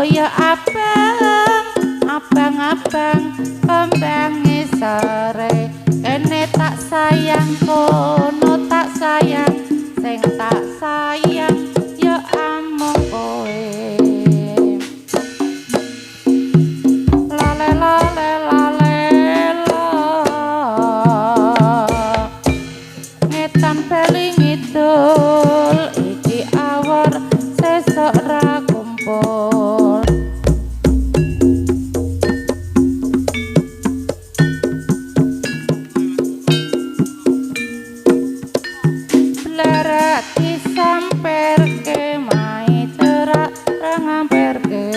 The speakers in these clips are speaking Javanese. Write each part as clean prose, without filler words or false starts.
ya abang kembang sore kene tak sayang kono tak sayang sing tak sayang ya amung kowe lale lale lale la ngetan beling idul iki awor sesok ra kumpul blerak disamperke mai cerak ra ngamperke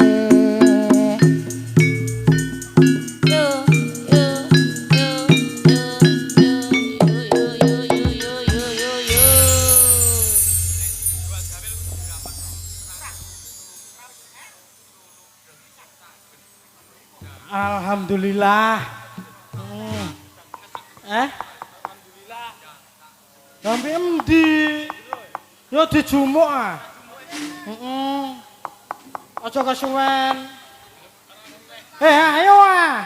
Alhamdulillah. Alhamdulillah. Sampai endi? Yo dijumuk ah. Aja kesuwen. Ayo ah.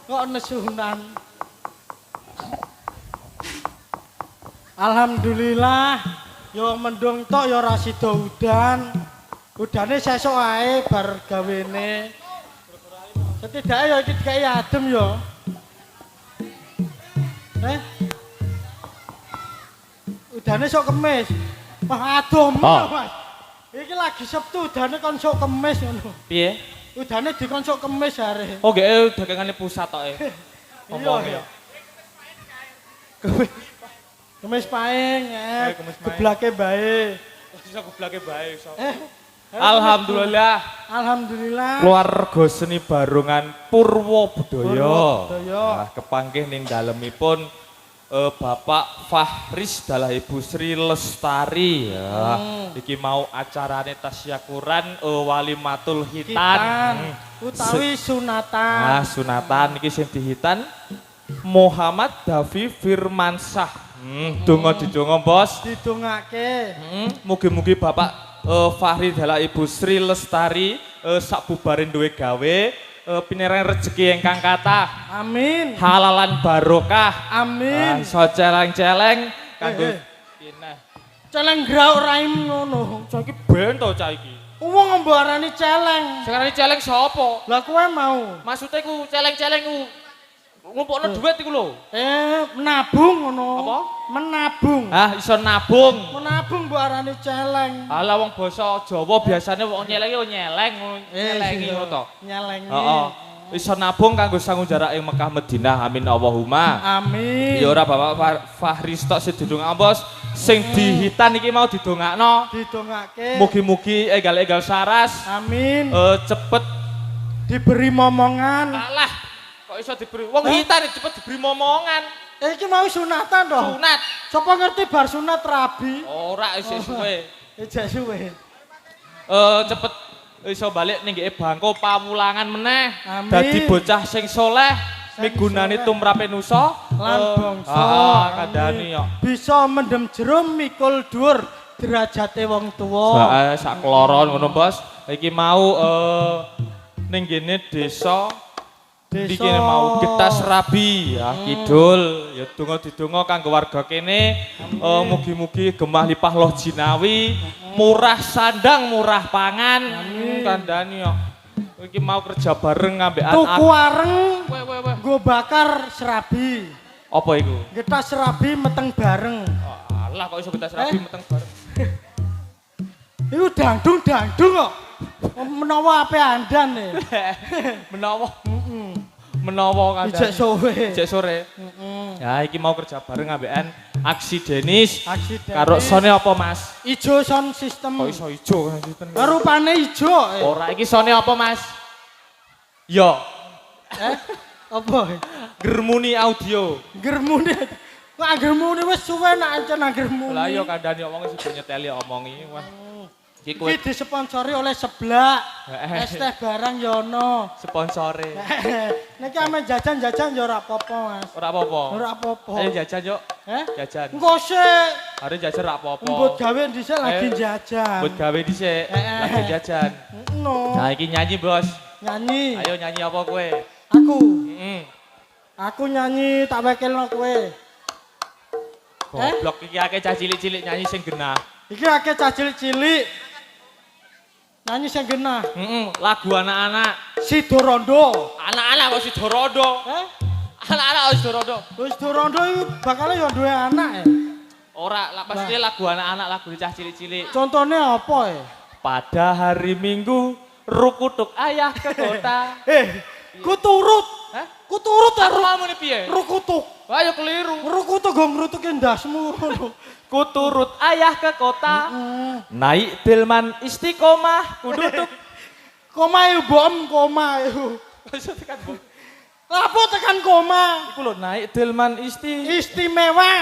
Kok nesunan. Alhamdulillah. Yo mendung tok yo ra sida udan. Udane sesuk ae bar gawene. Setidaknya ya iki kayak adem ya. Udane sok kemis. Wah adem Mas. Iki lagi Sabtu udane kon sok kemis ngono. Piye? Udane dikon sok kemis are. Oh nggih dagangane pusat tok e. Iya. Kemis paing, geblake bae. Iso geblake bae iso. Alhamdulillah. Alhamdulillah. Keluarga seni Barungan Purwo Budaya. Nah, kepanggih ning dalemipun Bapak Fahris dalah Ibu Sri Lestari ya. Iki mau acarane tasyakuran Walimatul Hitan. Utawi sunatan. Nah, sunatan iki sing dihitan Muhammad Davi Firmansyah. Donga didonga, Bos. Didongake. Mugi-mugi Bapak Fahri dalah Ibu Sri Lestari sabubaring duwe gawe pinerang rezeki ingkang kathah. Amin. Halalan barokah. Amin. Iso celeng-celeng kanggo celeng grauk raim ngono. Saiki ben to cah iki. Wong mbarani celeng. Sekarang celeng sapa? Lah kowe mau. Maksudnya ku celeng-celeng ku ngumpulno duit iku lho. Menabung ngono. Apa? Menabung. Ah, iso nabung. Menabung mbok arani celeng. Alah wong basa Jawa biasane wong nyeleng yo nyeleng, nyelengi ngono to. Nyelengi. Heeh. Iso nabung kanggo sangu jarak ing Mekah Madinah. Amin Allahumma. Amin. Ya ora Bapak Fahri tok sing didongak Bos. Sing dihitan iki mau didongakno. Didongake. Mugi-mugi egal-egal saras. Amin. Cepet diberi momongan. Alah, kok iso diberi? Wong hitan cepet diberi momongan. Iki mau sunatan toh? Sunat. Sapa ngerti bar sunat rabi? Ora isih suwe. Ijek suwe. Cepet iso balik ning bangko pawulangan meneh. Amin. Dadi bocah sing soleh, migunani tumrape nusa lan bangsa. Kandhani yo. Bisa mendem jero mikul dhuwur derajate wong tuwa. Sak kloron ngono, Bos. Iki mau ning kene desa iki mau Getas Rabi ya kidul ya donga didonga kanggo warga kene mugi-mugi gemah lipah loh jinawi murah sandang murah pangan kandhani yo iki mau kerja bareng ngambekan tuku areng nggo bakar serabi apa iku Getas Rabi meteng bareng alah kok iso Getas Rabi meteng bareng iku dangdung kok menawa ape andan nih menawa kan ijek sore ya iki mau kerja bareng ambekan aksi Denis karo sone apa Mas ijo sound system kok iso ijo sistem rupane ijo ora iki sone apa Mas yo apa Germuni audio Germuni wis suwe nak ancen Germuni lah iya kandhane omong sing nyeteli omongi wah Iki kowe Iki disponsori oleh Seblak. Heeh. Es teh barang ya ono. sponsore. Niki ame jajan-jajan ya ora apa-apa, Mas. Ora apa-apa. Ora apa-apa. Ayo jajan yuk. Heh? Jajan. Engko sik. Are jajan ora apa-apa. Mbut gawe dhisik lagi Ayo. jajan. Buat gawe dhisik, Heeh. lagi jajan. No. Nah, iki nyanyi, Bos. Nyanyi. Ayo nyanyi apa kowe? Aku. Heeh. Aku nyanyi tak wakilno kowe. Goblok iki akeh cah cilik-cilik nyanyi sing genah. Iki akeh cah cilik-cilik. Nyanyi sing genah. Heeh, lagu anak-anak. Sidorondo. Anak-anak kok Sidorondo. Heh? Anak-anak kok Sidorondo. Wis Sidorondo iku bakal ya duwe anak ya. Ora, lah pasti lagu anak-anak, lagu cah cilik-cilik. Contohnya apa ya? Pada hari Minggu, rukutuk ayah ke kota. Ku turut. Hah? Ku turut Aku mau muni piye? rukutuk. Ayo keliru. Rukutuk go ngrutuke ndasmu ngono. Ku turut ayah ke kota. Naik delman istiqomah kudutuk. Koma yo bom koma yo. Bisa tekan Bu. Lapo tekan koma? Iku lho naik delman Istimewa.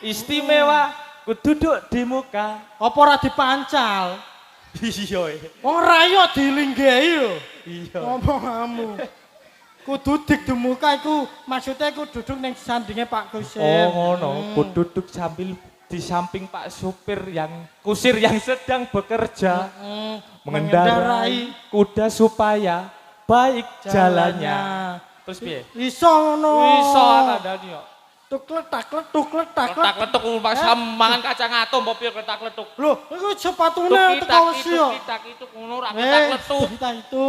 istimewa kududuk di muka. Apa ora dipancal? Iya. Wong rayo dilinggehi yo. Iya. Ngomong kamu. Kudu dik di muka iku maksudnya iku duduk ning sandinge Pak Kusir. Oh ngono, kududuk sambil di samping Pak supir yang kusir yang sedang bekerja mengendarai kuda supaya baik jalannya. Terus piye? Iso ngono. Iso kandhani yo. Tuk letak letuk letak Letak letuk Pak mangan kacang atom apa piye letak letuk. Lho, iku sepatune teko wis yo. Kitak itu ngono ra letak letuk. Itu.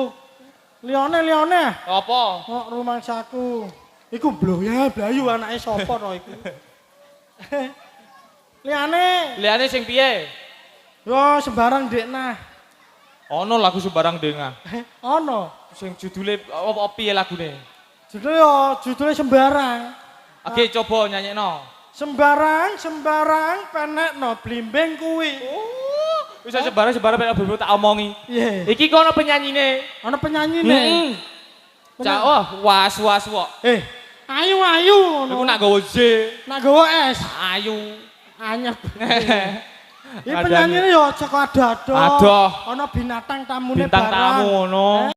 Lione. Apa? Kok rumangsaku. Iku blayu anake sapa to iku? Liane sing piye? Yo sembarang dekna. Ono lagu sembarang dengar. Ono. Sing judule apa piye lagune? Judule sembarang. Oke, coba nyanyekno. Sembarang penekno blimbing kuwi. Wis sembarang mek bener tak omongi. Iya. Iki kok ono penyanyine. Ana penyanyine. Cak wah was kok. Ayu Iku ngono. nak nggawa Z. Nak gawa es. Ayu. Anyep. Iki penyanyine yo aja kok ado-ado. Adoh. Ana binatang tamune Bintang barang. tamu ngono.